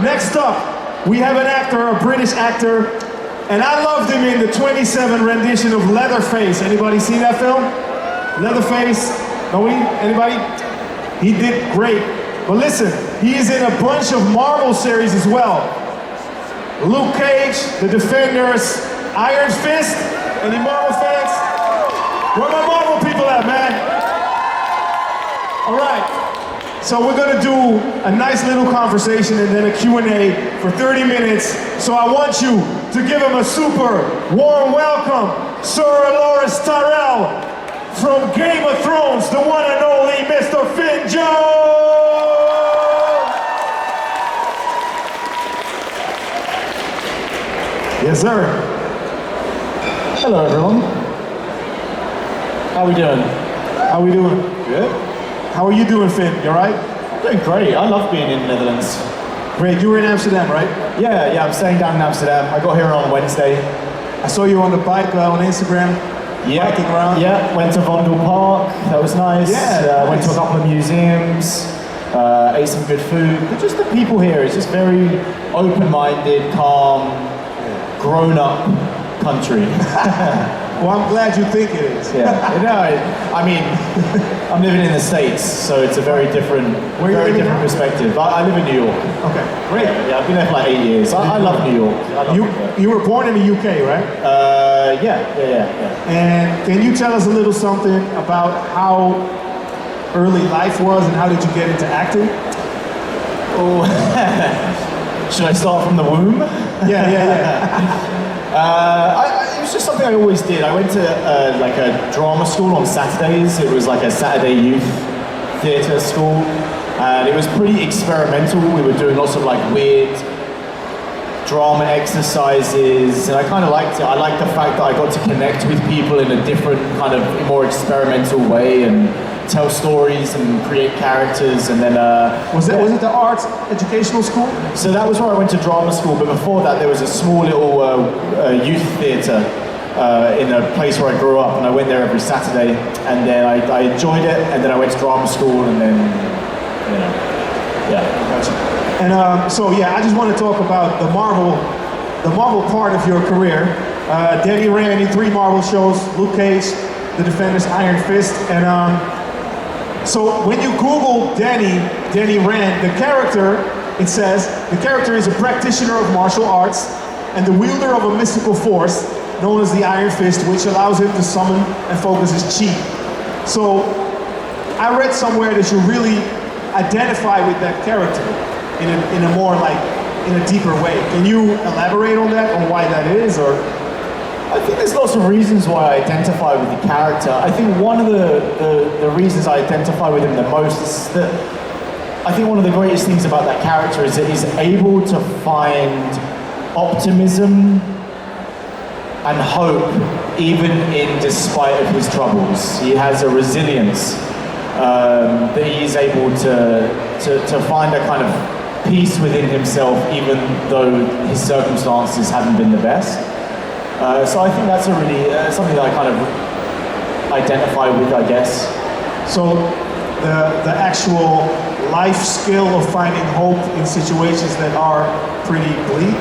Next up, we have an actor, a British actor, and I loved him in the 27 rendition of Leatherface. Anybody seen that film? Leatherface? Nobody? Anybody? He did great. But listen, he is in a bunch of Marvel series as well. Luke Cage, The Defenders, Iron Fist. Any Marvel fans? Where my Marvel people at, man? All right. So we're gonna do a nice little conversation and then a Q&A for 30 minutes. So I want you to give him a super warm welcome, Sir Loris Tyrell from Game of Thrones, the one and only Mr. Finn Jones. Yes, sir. Hello, everyone. How are we doing? How we doing? Good. How are you doing, Finn? You all right? Doing great. I love being in the Netherlands. Great. You were in Amsterdam, right? Yeah, I'm staying down in Amsterdam. I got here on Wednesday. I saw you on the bike on Instagram. Yeah. Biking around. Yeah, went to Vondel Park. That was nice. Yeah, Went to a couple of museums. Ate some good food. But just the people here is just very open-minded, calm, grown-up country. Well, I'm glad you think it is. Yeah, I mean, I'm living in the States, so it's a very different perspective. I live in New York. Okay, great. Yeah, I've been there for like 8 years. I love New York. You were born in the UK, right? Yeah. And can you tell us a little something about how early life was and how did you get into acting? Oh, should I start from the womb? Yeah. It was just something I always did. I went to like a drama school on Saturdays. It was like a Saturday youth theatre school, and it was pretty experimental. We were doing lots of like weird drama exercises, and I kind of liked it. I liked the fact that I got to connect with people in a different kind of more experimental way and tell stories and create characters. And then was it the arts educational school? So that was where I went to drama school, but before that there was a small little youth theatre in a place where I grew up, and I went there every Saturday, and then I enjoyed it, and then I went to drama school, and then Gotcha. And so I just want to talk about the Marvel part of your career. Danny ran in 3 Marvel shows: Luke Cage, The Defenders, Iron Fist, and so when you Google Danny Rand, the character, it says the character is a practitioner of martial arts and the wielder of a mystical force known as the Iron Fist, which allows him to summon and focus his chi. So I read somewhere that you really identify with that character in a more like in a deeper way. Can you elaborate on that, on why that is, or? I think there's lots of reasons why I identify with the character. I think one of the reasons I identify with him the most is that I think one of the greatest things about that character is that he's able to find optimism and hope even in despite of his troubles. He has a resilience that he's able to find a kind of peace within himself even though his circumstances haven't been the best. So I think that's a really something that I kind of identify with, I guess. So the actual life skill of finding hope in situations that are pretty bleak?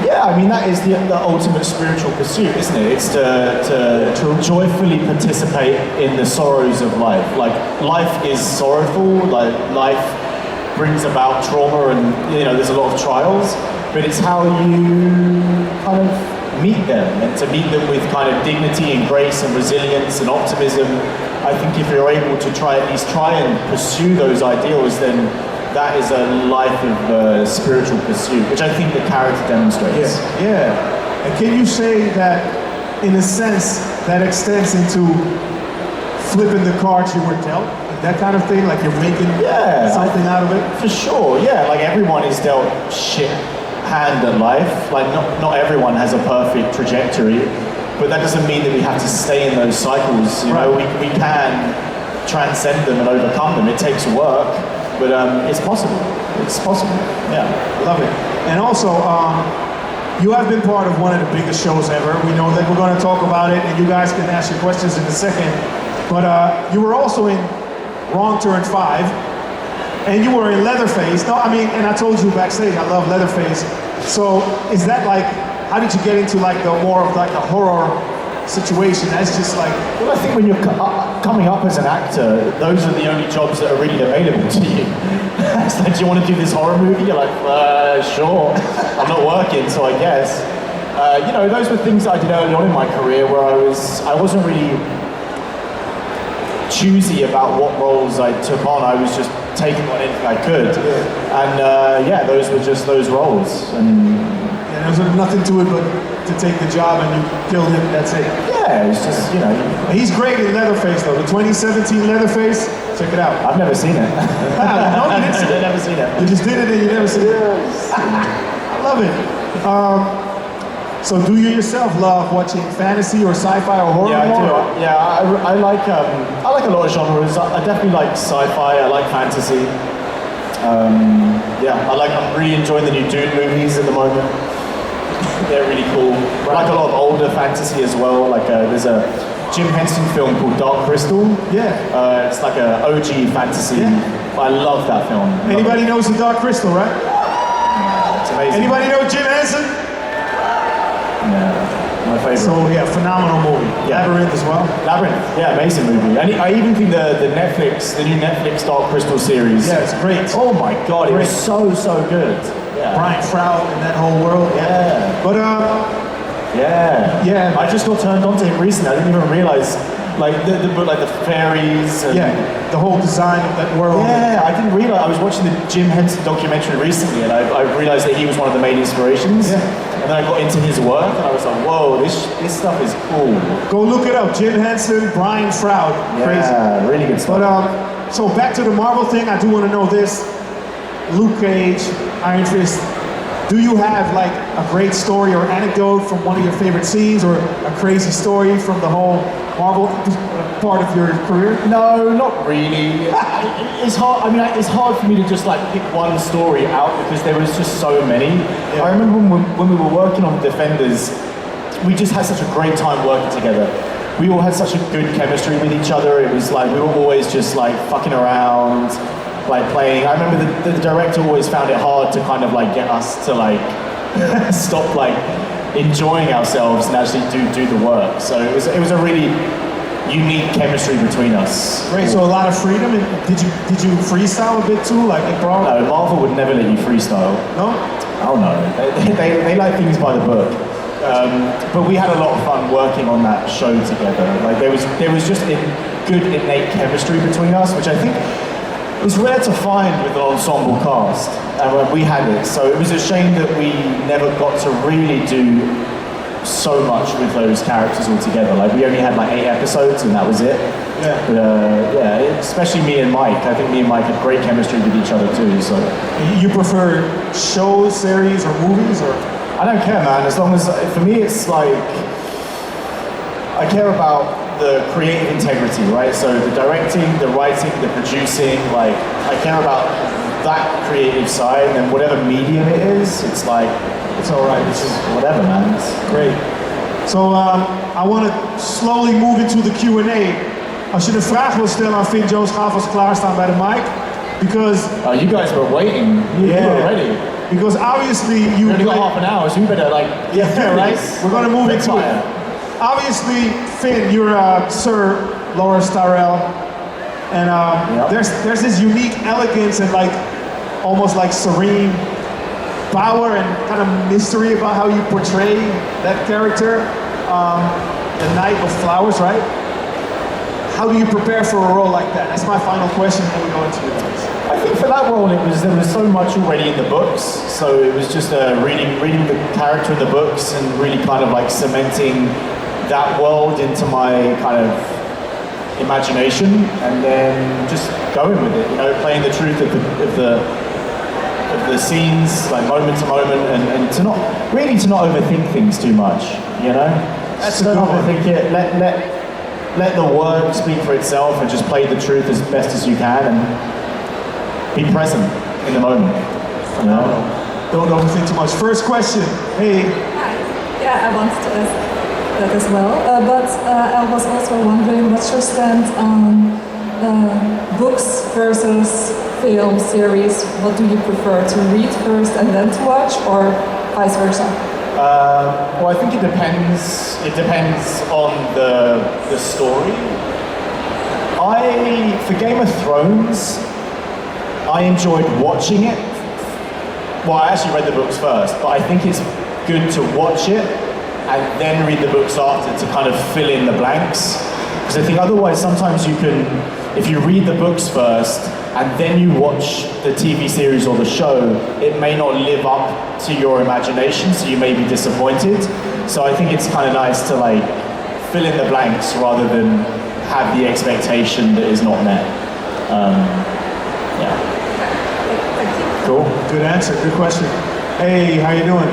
Yeah, I mean that is the ultimate spiritual pursuit, isn't it? It's to joyfully participate in the sorrows of life. Like life is sorrowful, like life brings about trauma and there's a lot of trials, but it's how you kind of meet them, and to meet them with kind of dignity and grace and resilience and optimism. I think if you're able to at least try and pursue those ideals, then that is a life of spiritual pursuit, which I think the character demonstrates. Yeah. And can you say that, in a sense, that extends into flipping the cards you were dealt? That kind of thing, like you're making something out of it? For sure, yeah. Like everyone is dealt shit hand at life. Like not everyone has a perfect trajectory, but that doesn't mean that we have to stay in those cycles. You know, we can transcend them and overcome them. It takes work, but it's possible. It's possible. Yeah, love it. And also, you have been part of one of the biggest shows ever. We know that we're going to talk about it, and you guys can ask your questions in a second. But you were also in Wrong Turn 5. And you were in Leatherface. No, I mean, and I told you backstage, I love Leatherface. So is that like, how did you get into like the more of like a horror situation? That's just like... Well, I think when you're coming up as an actor, those are the only jobs that are really available to you. It's like, do you want to do this horror movie? You're like, sure. I'm not working, so I guess. You know, those were things that I did early on in my career where I wasn't really choosy about what roles I took on. I was just taking on anything I could. And yeah, those were just those roles. And there was nothing to it but to take the job and you killed him, that's it. yeah, it's just, you know. He's great in Leatherface though. The 2017 Leatherface, check it out. I've never seen it. No, you didn't see it? I've never seen it. You just did it and you never seen it? I love it. So do you yourself love watching fantasy or sci-fi or horror? Yeah, I do. Yeah, I like a lot of genres. I definitely like sci-fi. I like fantasy. Yeah, I'm really enjoying the new Dune movies at the moment. They're really cool. I like a lot of older fantasy as well. Like there's a Jim Henson film called Dark Crystal. Yeah. It's like an OG fantasy. Yeah. I love that film. Anybody knows the Dark Crystal, right? It's amazing. Anybody know Jim Henson? Yeah, my favorite. So yeah, phenomenal movie. Yeah. Labyrinth as well. Labyrinth, yeah, amazing movie. And I even think the new Netflix Dark Crystal series. Yeah, it's great. Oh my god, it was so good. Yeah. Brian Froud and that whole world. Yeah. But yeah. I just got turned on to him recently. I didn't even realize, like the fairies. And, the whole design of that world. Yeah, I didn't realize. I was watching the Jim Henson documentary recently, and I realized that he was one of the main inspirations. Yeah. And then I got into his work, and I was like, whoa, this stuff is cool. Go look it up. Jim Henson, Brian Froud. Crazy. Yeah, really good stuff. But so back to the Marvel thing. I do want to know this. Luke Cage, Iron Fist. Do you have like a great story or anecdote from one of your favorite scenes, or a crazy story from the whole Marvel part of your career? No, not really. It's hard. I mean, it's hard for me to just like pick one story out because there was just so many. Yeah. I remember when we were working on Defenders, we just had such a great time working together. We all had such a good chemistry with each other. It was like we were always just like fucking around, like playing. I remember the director always found it hard to kind of like get us to like stop like enjoying ourselves and actually do the work. So it was a really unique chemistry between us. Great. So a lot of freedom. And did you freestyle a bit too, like improv? No, Marvel would never let you freestyle. No. Oh no, they like things by the book. But we had a lot of fun working on that show together. Like there was just a good innate chemistry between us, which I think is rare to find with an ensemble cast. And we had it, so it was a shame that we never got to really do so much with those characters all together. Like we only had like 8 episodes and that was it. Yeah. But yeah, especially me and Mike. I think me and Mike had great chemistry with each other too. So you prefer shows, series, or movies, or? I don't care, man. As long as, for me, it's like, I care about the creative integrity, right? So the directing, the writing, the producing, like, I care about that creative side, and whatever medium it is, it's like, it's all right. It's just whatever, man. It's great. So I want to slowly move into the Q&A. Als je de vraag wil stellen aan Finn, Joe, ga vast klaarstaan bij de mic. Because... Oh, you guys were waiting. You were ready. Because obviously you... We only got half an hour, so you better like... Yeah, right? We're going to move into it. Obviously, Finn, you're Sir Lawrence Tyrell. And there's this unique elegance and like almost like serene power and kind of mystery about how you portray that character. The Knight of Flowers, right? How do you prepare for a role like that? That's my final question before we go into your things. I think for that role, there was so much already in the books, so it was just reading the character in the books and really kind of like cementing that world into my kind of imagination, and then just going with it. You know, playing the truth of the scenes, like moment to moment, and to not overthink things too much. You know, that's don't overthink it. Let the word speak for itself, and just play the truth as best as you can, and be present in the moment. You know? Don't overthink too much. First question. Hey. Hi. Yeah, I wanted to ask that as well. But I was also wondering what's your stand on books versus film, series, what do you prefer, to read first and then to watch, or vice versa? Well, I think it depends. It depends on the story. For Game of Thrones, I enjoyed watching it. Well, I actually read the books first, but I think it's good to watch it and then read the books after to kind of fill in the blanks. Because I think otherwise sometimes you can, if you read the books first and then you watch the TV series or the show, it may not live up to your imagination, so you may be disappointed. So I think it's kind of nice to like fill in the blanks rather than have the expectation that is not met. Yeah. Cool. Good answer. Good question. Hey, how you doing?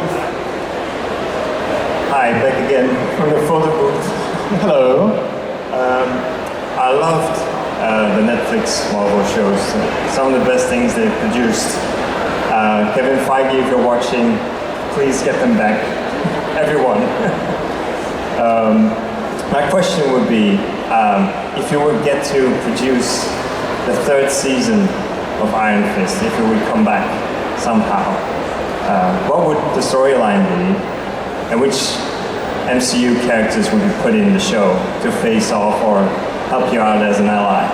Hi, back again from the photo booth. Hello. I loved the Netflix Marvel shows. Some of the best things they've produced. Kevin Feige, if you're watching, please get them back. Everyone. My question would be, if you would get to produce the third season of Iron Fist, if it would come back somehow, what would the storyline be, and which MCU characters would you put in the show to face off or help you out as an ally?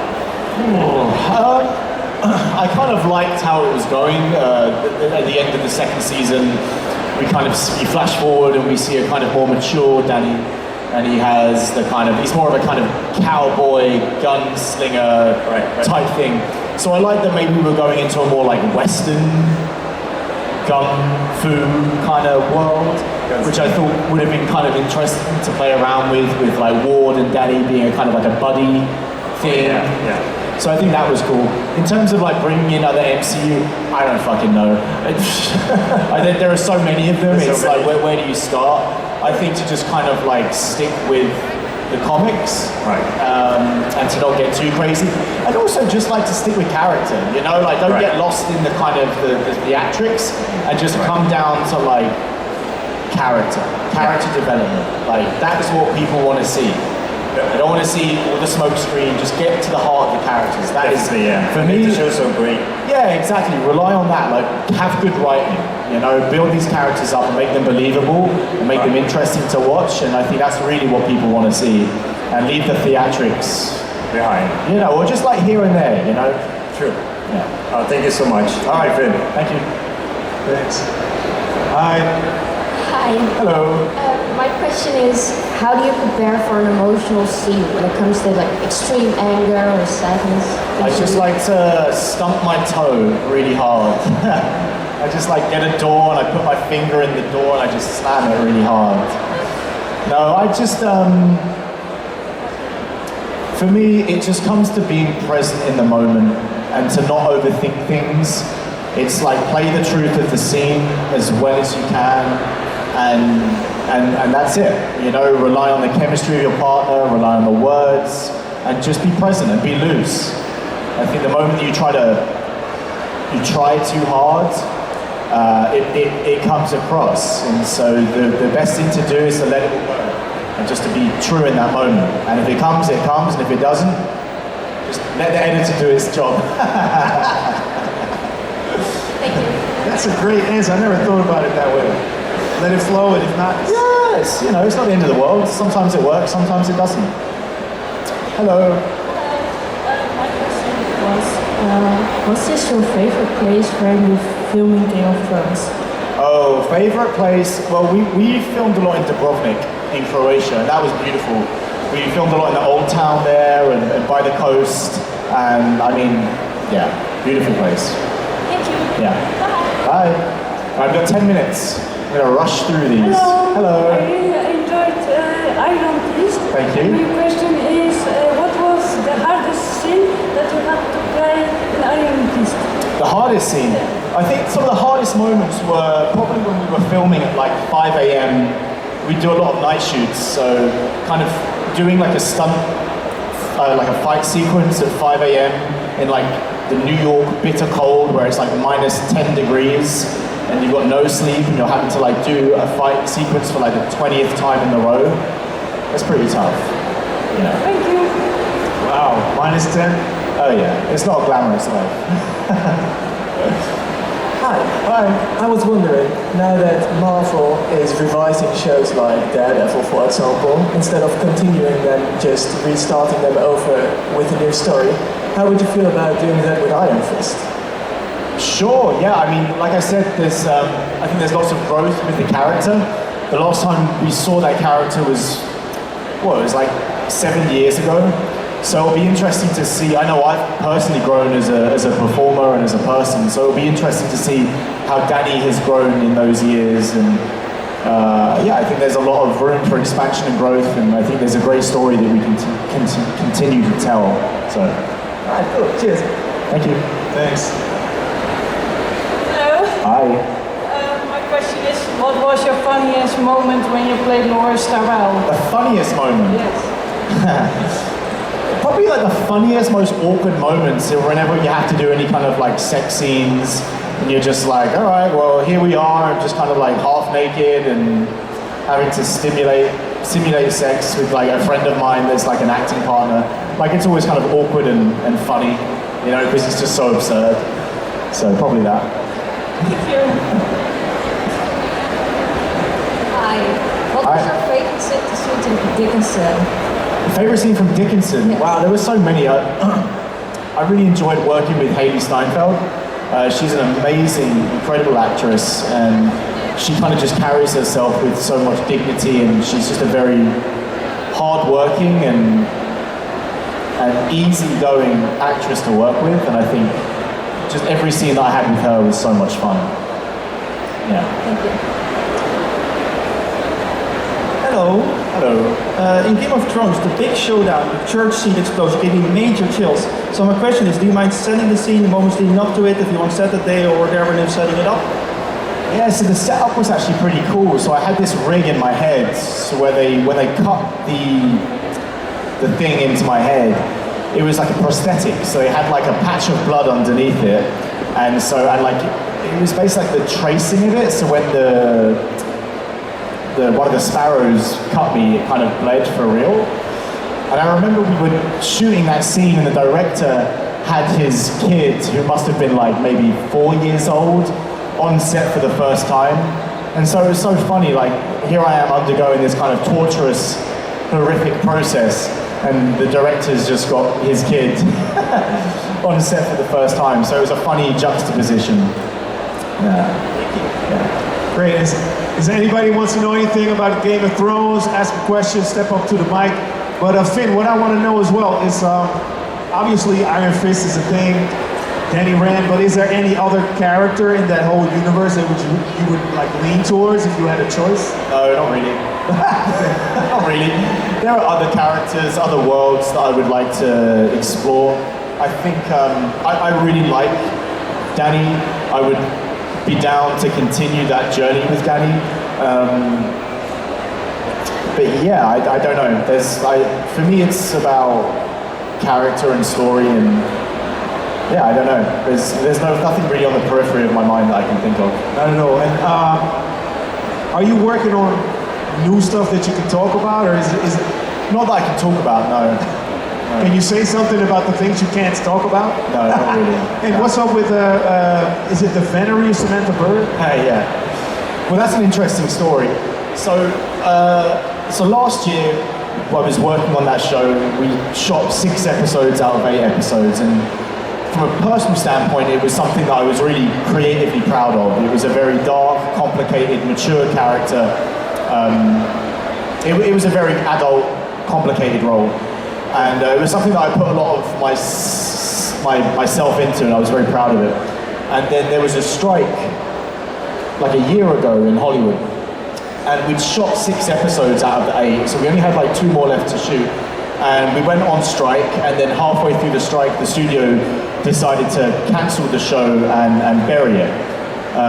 I kind of liked how it was going. At the end of the second season, we flash forward and we see a kind of more mature Danny, and he has he's more of a kind of cowboy, gunslinger type thing. So I like that maybe we were going into a more like Western gun fu kind of world, which I thought would have been kind of interesting to play around with like Ward and Danny being a kind of like a buddy thing. Yeah. So I think that was cool. In terms of like bringing in other MCU, I don't fucking know. I think there are so many of them. It's like where do you start? I think to just kind of like stick with the comics, right, and to not get too crazy. I'd also just like to stick with character, you know, like don't get lost in the kind of the theatrics and just come down to like character development. Like that's what people want to see. I don't want to see all the smoke screen, just get to the heart of the characters. That is, for me, the show's so great. Yeah, exactly. Rely on that. Like, have good writing. You know, build these characters up and make them believable and make them interesting to watch. And I think that's really what people want to see. And leave the theatrics behind. You know, or just like here and there. You know. True. Yeah. Oh, thank you so much. All right, Finn. Thank you. Thanks. Hi. Hi. Hello. My question is, how do you prepare for an emotional scene when it comes to like extreme anger or sadness? I just like to stump my toe really hard. I just like get a door and I put my finger in the door and I just slam it really hard. No, I just, for me, it just comes to being present in the moment and to not overthink things. It's like play the truth of the scene as well as you can. And that's it, you know, rely on the chemistry of your partner, rely on the words, and just be present and be loose. I think the moment that you try too hard, it comes across. And so the best thing to do is to let it go and just to be true in that moment. And if it comes, it comes, and if it doesn't, just let the editor do its job. Thank you. That's a great answer. I never thought about it that way. Let it flow, and if not, yes, you know, it's not the end of the world. Sometimes it works, sometimes it doesn't. Hello. My question was, what is your favorite place where you're filming Game of Thrones? Oh, favorite place? Well, we filmed a lot in Dubrovnik in Croatia, and that was beautiful. We filmed a lot in the old town there and by the coast, and I mean, yeah, beautiful place. Thank you. Yeah. Bye. I've got 10 minutes. I'm going to rush through these. Hello. I really enjoyed Iron Fist. Thank you. My question is, what was the hardest scene that you had to play in Iron Fist? The hardest scene? I think some of the hardest moments were probably when we were filming at like 5 a.m. We do a lot of night shoots, so kind of doing like a stunt, like a fight sequence at 5 a.m. in like the New York bitter cold where it's like minus 10 degrees. And you've got no sleep, and you're having to like do a fight sequence for like the 20th time in a row. That's pretty tough. You know. Thank you. Wow, minus 10. Oh yeah, it's not a glamorous life. Hi. I was wondering, now that Marvel is revising shows like Daredevil, for example, instead of continuing them, just restarting them over with a new story, how would you feel about doing that with Iron Fist? Sure, yeah, I mean, like I said, I think there's lots of growth with the character. The last time we saw that character was, it was like 7 years ago. So it'll be interesting to see. I know I've personally grown as a performer and as a person, so it'll be interesting to see how Danny has grown in those years. And I think there's a lot of room for expansion and growth, and I think there's a great story that we can continue to tell. So, Alright, cool. Cheers. thank you. Thanks. Hello. Hi. My question is, what was your funniest moment when you played Norris Tyrell? The funniest moment. Yes. Probably like the funniest, most awkward moments are whenever you have to do any kind of like sex scenes and you're just like, all right, well, here we are, just kind of like half naked and having to simulate sex with like a friend of mine that's like an acting partner. Like it's always kind of awkward and funny, you know, because it's just so absurd. So probably that. Thank you. Hi. What was your favorite set to shoot in Dickinson? Favorite scene from Dickinson? Yes. Wow, there were so many. I really enjoyed working with Haley Steinfeld. She's an amazing, incredible actress, and she kind of just carries herself with so much dignity, and she's just a very hard-working and easy-going actress to work with, and I think just every scene that I had with her was so much fun. Yeah. Thank you. Hello. Hello. In Game of Thrones, the big showdown, the church scene explosion gave me major chills. So my question is, do you mind setting the scene, the moments leading up to it, if you want Saturday or there when you're setting it up? Yeah, so the setup was actually pretty cool. So I had this rig in my head, so when they cut the thing into my head, it was like a prosthetic. So it had like a patch of blood underneath it, and it was basically like the tracing of it. So when one of the sparrows cut me, it kind of bled for real. And I remember we were shooting that scene and the director had his kid, who must have been like maybe 4 years old, on set for the first time. And so it was so funny, like here I am undergoing this kind of torturous, horrific process, and the director's just got his kid on set for the first time. So it was a funny juxtaposition. Yeah. Great. Is anybody wants to know anything about Game of Thrones? Ask a question, step up to the mic. But Finn, what I want to know as well is, obviously Iron Fist is a thing, Danny Rand, but is there any other character in that whole universe that you would like lean towards if you had a choice? No, not really. Not really. There are other characters, other worlds that I would like to explore. I think I really like Danny. I would be down to continue that journey with Danny. But yeah, I don't know. For me, it's about character and story, and yeah, I don't know. There's nothing really on the periphery of my mind that I can think of. I don't know. And are you working on new stuff that you can talk about, or is it Not that I can talk about, no. Can you say something about the things you can't talk about? No, not really. And what's up with is it the Venery Samantha Bird? Yeah. Well, that's an interesting story. So last year, I was working on that show. We shot 6 episodes out of 8 episodes, and from a personal standpoint, it was something that I was really creatively proud of. It was a very dark, complicated, mature character. It was a very adult, complicated role. And it was something that I put a lot of myself into, and I was very proud of it. And then there was a strike like a year ago in Hollywood, and we'd shot 6 episodes out of the 8, so we only had like 2 more left to shoot. And we went on strike, and then halfway through the strike, the studio decided to cancel the show and bury it.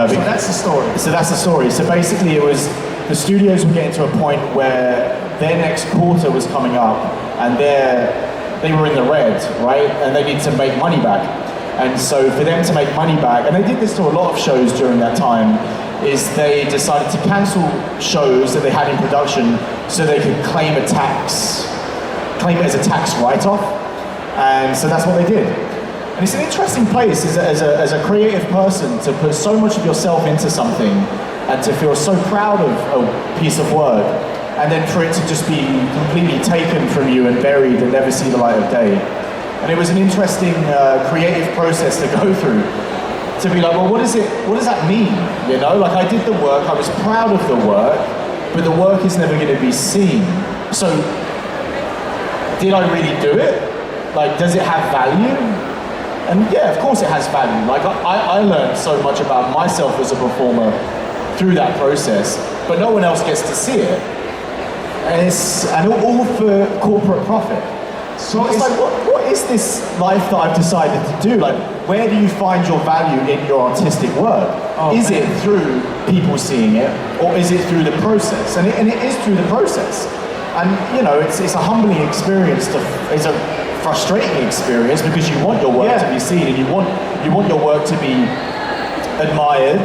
So that's the story. So that's the story. So basically it was, the studios were getting to a point where their next quarter was coming up, and they were in the red, right? And they need to make money back. And so for them to make money back, and they did this to a lot of shows during that time, is they decided to cancel shows that they had in production so they could claim it as a tax write-off. And so that's what they did. And it's an interesting place as a creative person to put so much of yourself into something and to feel so proud of a piece of work, and then for it to just be completely taken from you and buried and never see the light of day. And it was an interesting creative process to go through, to be like, well, what does that mean? You know, like I did the work, I was proud of the work, but the work is never going to be seen. So, did I really do it? Like, does it have value? And yeah, of course it has value. Like, I learned so much about myself as a performer through that process, but no one else gets to see it. And all for corporate profit. So it's like, what is this life that I've decided to do? Like, where do you find your value in your artistic work? Is it through people seeing it, or is it through the process? And it is through the process. And you know, it's a humbling experience. It's a frustrating experience because you want your work to be seen, and you want your work to be admired.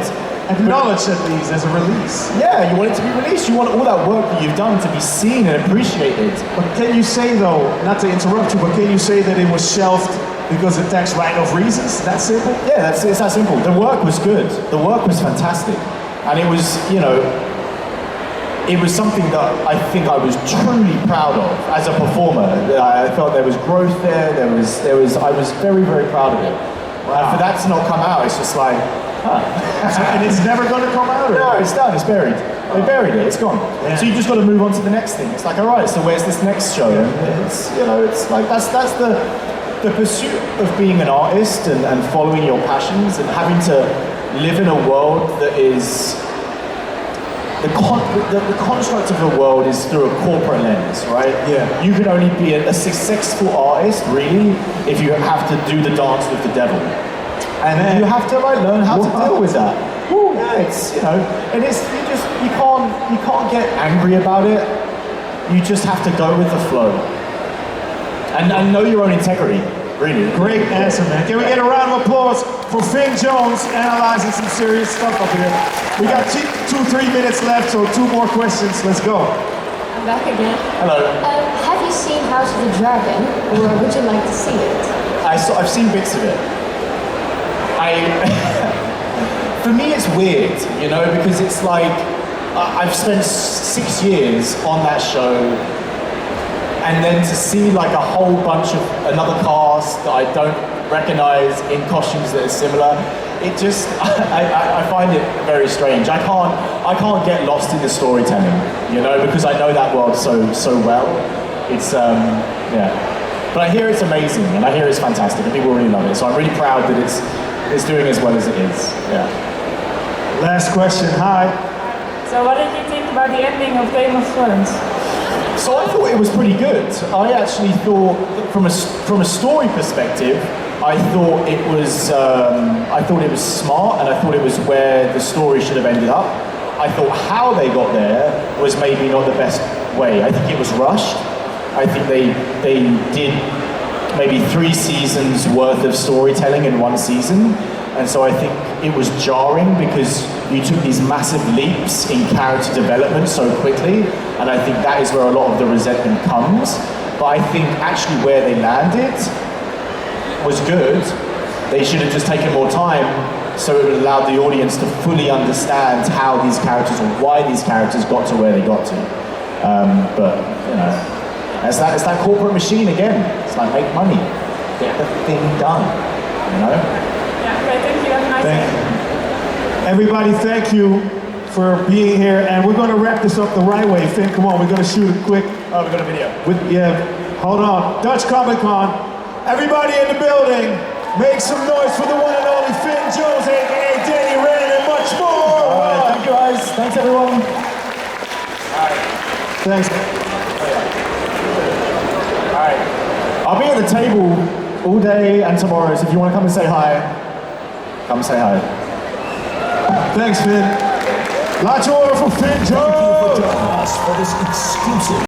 Acknowledged at least as a release. Yeah, you want it to be released. You want all that work that you've done to be seen and appreciated. But can you say though, not to interrupt you, but can you say that it was shelved because of tax write-off reasons? That simple? Yeah, it's that simple. The work was good. The work was fantastic. And it was, you know, it was something that I think I was truly proud of as a performer. I felt there was growth there. I was very, very proud of it. Wow. For that to not come out, it's just like, and it's never going to come out? No, it's done, it's buried. They buried it, it's gone. Yeah. So you just got to move on to the next thing. It's like, all right, so where's this next show? And it's, you know, it's like, that's the pursuit of being an artist and following your passions and having to live in a world that is, the construct of the world is through a corporate lens, right? Yeah. You can only be a successful artist, really, if you have to do the dance with the devil. And you have to like learn how to deal with that. Yeah, it's, you know, and it's, you can't get angry about it. You just have to go with the flow. And know your own integrity, really. Great answer, man. Can we get a round of applause for Finn Jones analyzing some serious stuff up here? We got 2-3 minutes left, so 2 more questions. Let's go. I'm back again. Hello. Have you seen House of the Dragon, or would you like to see it? I've seen bits of it. For me it's weird, you know, because it's like, I've spent 6 years on that show, and then to see like a whole bunch of another cast that I don't recognize in costumes that are similar, it just, I find it very strange. I can't get lost in the storytelling, you know, because I know that world so well. It's, yeah. But I hear it's amazing, and I hear it's fantastic, and people really love it, so I'm really proud that it's doing as well as it is. Yeah. Last question. Hi. So what did you think about the ending of Game of Thrones? So I thought it was pretty good. I actually thought, from a story perspective, I thought it was smart, and I thought it was where the story should have ended up. I thought how they got there was maybe not the best way. I think it was rushed. I think they did maybe 3 seasons worth of storytelling in 1 season, and so I think it was jarring because you took these massive leaps in character development so quickly, and I think that is where a lot of the resentment comes. But I think actually where they landed was good. They should have just taken more time so it would allow the audience to fully understand how these characters, or why these characters got to where they got to. But, you know, it's that corporate machine again. It's like, make money, get the thing done, you know? Yeah, okay, thank you. Have a nice day. Everybody, thank you for being here, and we're going to wrap this up the right way. Finn, come on, we're going to shoot it quick. Oh, we've got a video. Hold on. Dutch Comic Con. Everybody in the building, make some noise for the one and only Finn Jones, aka Danny Rand, and much more. All right, thank you guys. Thanks everyone. Thanks. Alright, I'll be at the table all day and tomorrow, so if you want to come and say hi, come say hi. Thanks, Finn. Lots of order for Finn Jones. Thank you for joining us for this exclusive